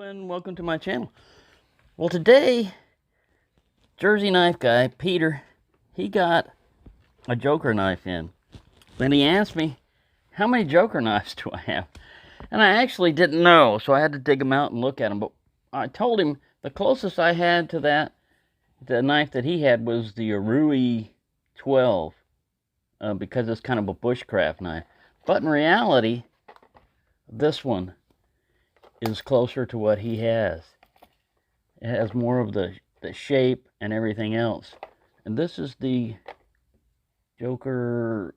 everyone, welcome to my channel. Well, today, Jersey knife guy, Peter, he got a Joker knife in. Then he asked me, how many Joker knives do I have? And I actually didn't know, so I had to dig them out and look at them. But I told him the closest I had to that, the knife that he had, was the Arui 12, because it's kind of a bushcraft knife. But in reality, this one is closer to what he has. It has more of the shape and everything else. And this is the Joker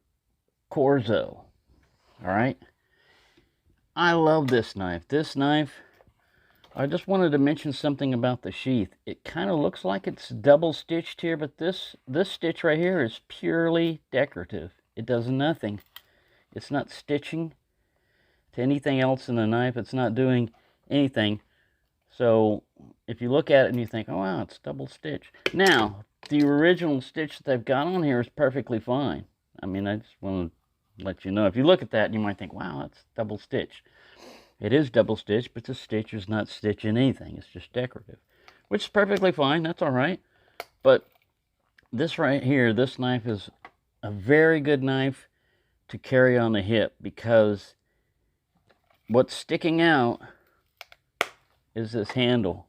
Corso. Alright? I love this knife. This knife, I just wanted to mention something about the sheath. It kind of looks like it's double stitched here, but this stitch right here is purely decorative. It does nothing. It's not stitching to anything else in the knife. It's not doing anything. So if you look at it and you think, oh wow, it's double stitch. Now, the original stitch that they've got on here is perfectly fine. I mean, I just want to let you know. If you look at that, you might think, wow, that's double stitch. It is double stitch, but the stitch is not stitching anything. It's just decorative, which is perfectly fine. That's all right. But this right here, this knife is a very good knife to carry on the hip, because what's sticking out is this handle.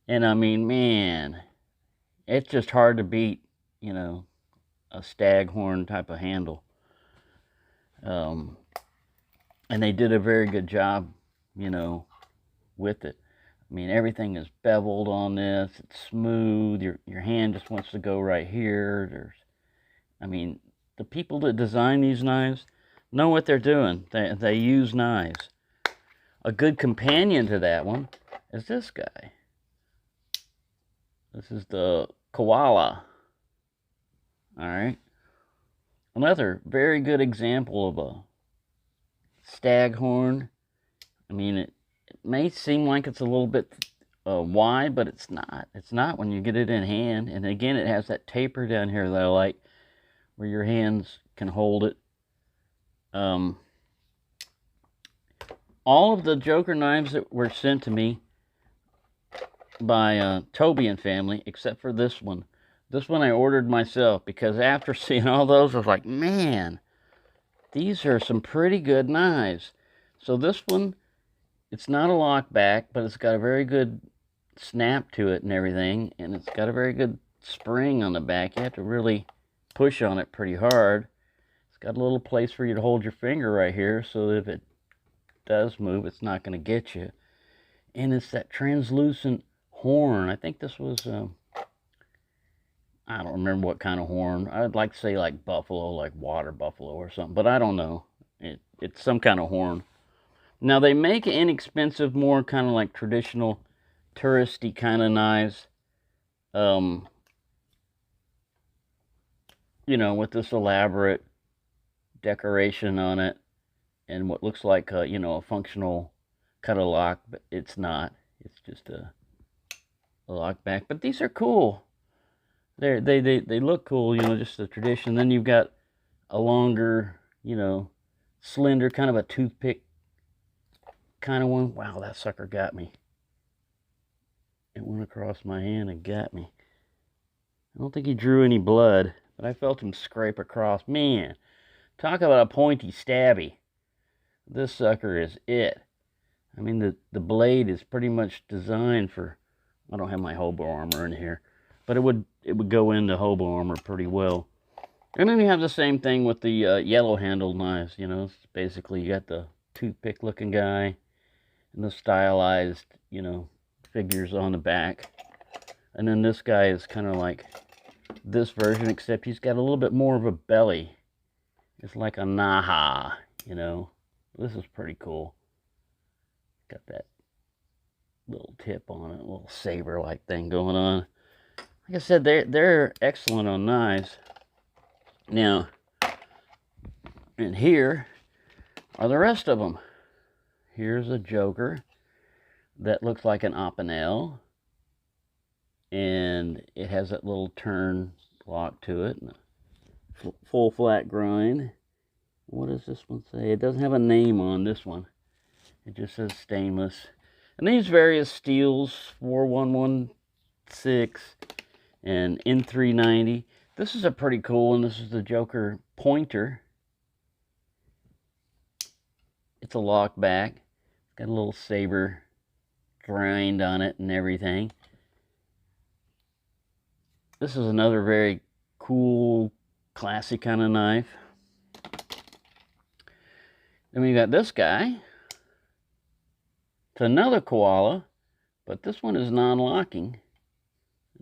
And I mean, man, it's just hard to beat, you know, a staghorn type of handle. And they did a very good job, you know, with it. I mean, everything is beveled on this. It's smooth. Your hand just wants to go right here. I mean, the people that design these knives know what they're doing. They use knives. A good companion to that one is this guy. This is the Koala. Alright. Another very good example of a staghorn. I mean, it may seem like it's a little bit wide, but it's not. It's not when you get it in hand. And again, it has that taper down here that I like, where your hands can hold it. All of the Joker knives that were sent to me by Toby and family, except for this one. This one I ordered myself, because after seeing all those, I was like, man, these are some pretty good knives. So this one, it's not a lock back, but it's got a very good snap to it and everything, and it's got a very good spring on the back. You have to really push on it pretty hard. It's got a little place for you to hold your finger right here, so that if it does move, it's not going to get you. And it's that translucent horn. I think this was I don't remember what kind of horn. I'd like to say like buffalo, like water buffalo or something, but I don't know. It's some kind of horn. Now, they make inexpensive, more kind of like traditional touristy kind of knives, you know, with this elaborate decoration on it and what looks like you know, a functional kind of lock, but it's not. It's just a lock back. But these are cool. They look cool, you know, just the tradition. Then you've got a longer, you know, slender, kind of a toothpick kind of one. Wow, that sucker got me. It went across my hand and got me. I don't think he drew any blood, but I felt him scrape across. Man, talk about a pointy stabby. This sucker is it. I mean, the blade is pretty much designed for, I don't have my hobo armor in here, but it would go into hobo armor pretty well. And then you have the same thing with the yellow handled knives. You know, it's basically you got the toothpick looking guy and the stylized, you know, figures on the back. And then this guy is kind of like this version, except he's got a little bit more of a belly. It's like a Naha, you know. This is pretty cool. Got that little tip on it, a little saber-like thing going on. Like I said, they're excellent on knives. Now, and here are the rest of them. Here's a Joker that looks like an Opinel, and it has that little turn lock to it, and a full flat grind. What does this one say? It doesn't have a name on this one. It just says stainless. And these various steels, 4116 and N390. This is a pretty cool one. This is the Joker pointer. It's a lock back. Got a little saber grind on it and everything. This is another very cool, classy kind of knife. Then we got this guy. It's another koala, but this one is non-locking.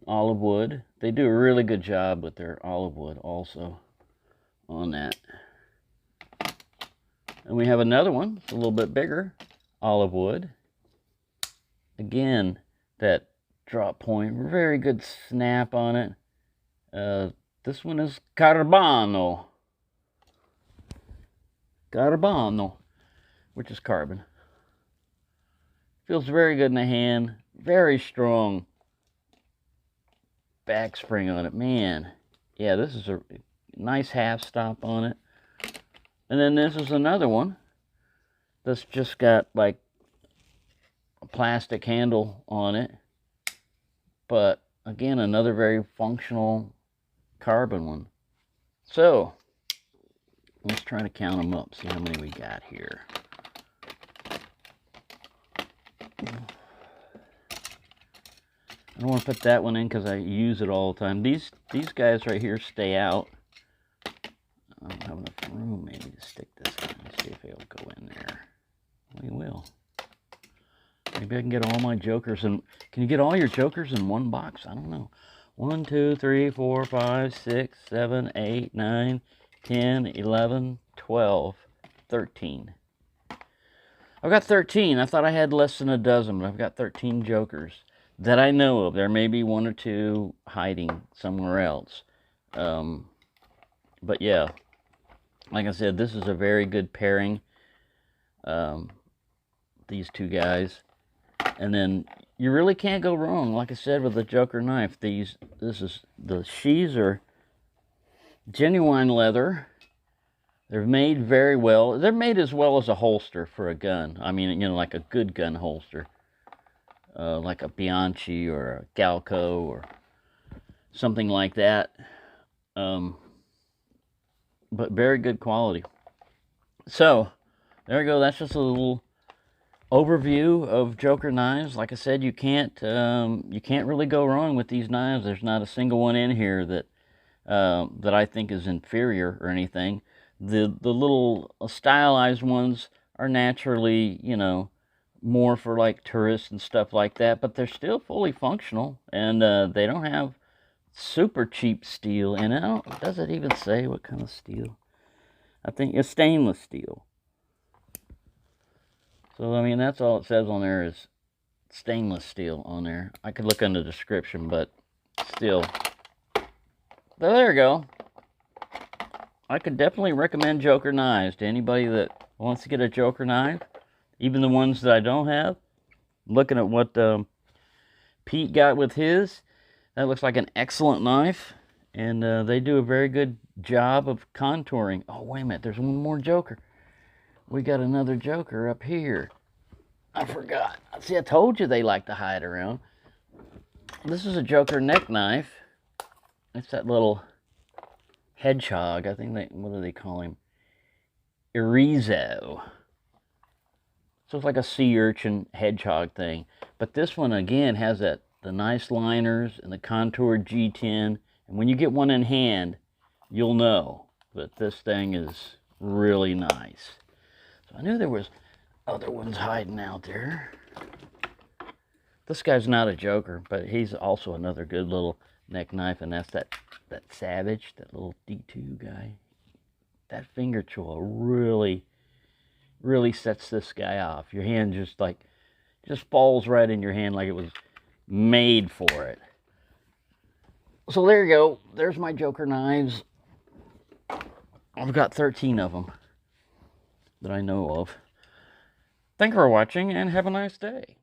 Olive wood. They do a really good job with their olive wood also on that. And we have another one. It's a little bit bigger. Olive wood. Again, that drop point. Very good snap on it. This one is Carbano. Carbano, which is carbon. Feels very good in the hand. Very strong back spring on it. Man, yeah, this is a nice half stop on it. And then this is another one that's just got like a plastic handle on it. But again, another very functional carbon one. So, let's try to count them up, see how many we got here. I don't want to put that one in because I use it all the time. These guys right here stay out. I don't have enough room maybe to stick this in. Let's see if it'll go in there. We will. Maybe I can get all my jokers in. Can you get all your jokers in one box? I don't know. 1, 2, 3, 4, 5, 6, 7, 8, 9, 10, 11, 12, 13. I've got 13. I thought I had less than a dozen, but I've got 13 jokers that I know of. There may be 1 or 2 hiding somewhere else. But yeah, like I said, this is a very good pairing. These two guys. And then you really can't go wrong, like I said, with the Joker knife. The sheaths are genuine leather. They're made very well. They're made as well as a holster for a gun. I mean, you know, like a good gun holster. Like a Bianchi or a Galco or something like that. But very good quality. So, there we go. That's just a little overview of Joker knives. Like I said, you can't really go wrong with these knives. There's not a single one in here that I think is inferior or anything. The little stylized ones are naturally, you know, more for like tourists and stuff like that, but they're still fully functional, and they don't have super cheap steel in it. Does it even say what kind of steel? I think it's stainless steel. So, I mean, that's all it says on there is stainless steel on there. I could look in the description, but still. So there you go. I could definitely recommend Joker knives to anybody that wants to get a Joker knife. Even the ones that I don't have. Looking at what Pete got with his. That looks like an excellent knife. And they do a very good job of contouring. Oh, wait a minute. There's one more Joker. We got another Joker up here. I forgot. See, I told you they like to hide around. This is a Joker neck knife. It's that little hedgehog. I think what do they call him? Irizo. So it's like a sea urchin hedgehog thing. But this one, again, has the nice liners and the contoured G10. And when you get one in hand, you'll know that this thing is really nice. So I knew there was other ones hiding out there. This guy's not a Joker, but he's also another good little neck knife. And that's that Savage, that little D2 guy. That finger choil really sets this guy off. Your hand just falls right in your hand like it was made for it. So there you go. There's my Joker knives. I've got 13 of them that I know of. Thank you for watching, and have a nice day.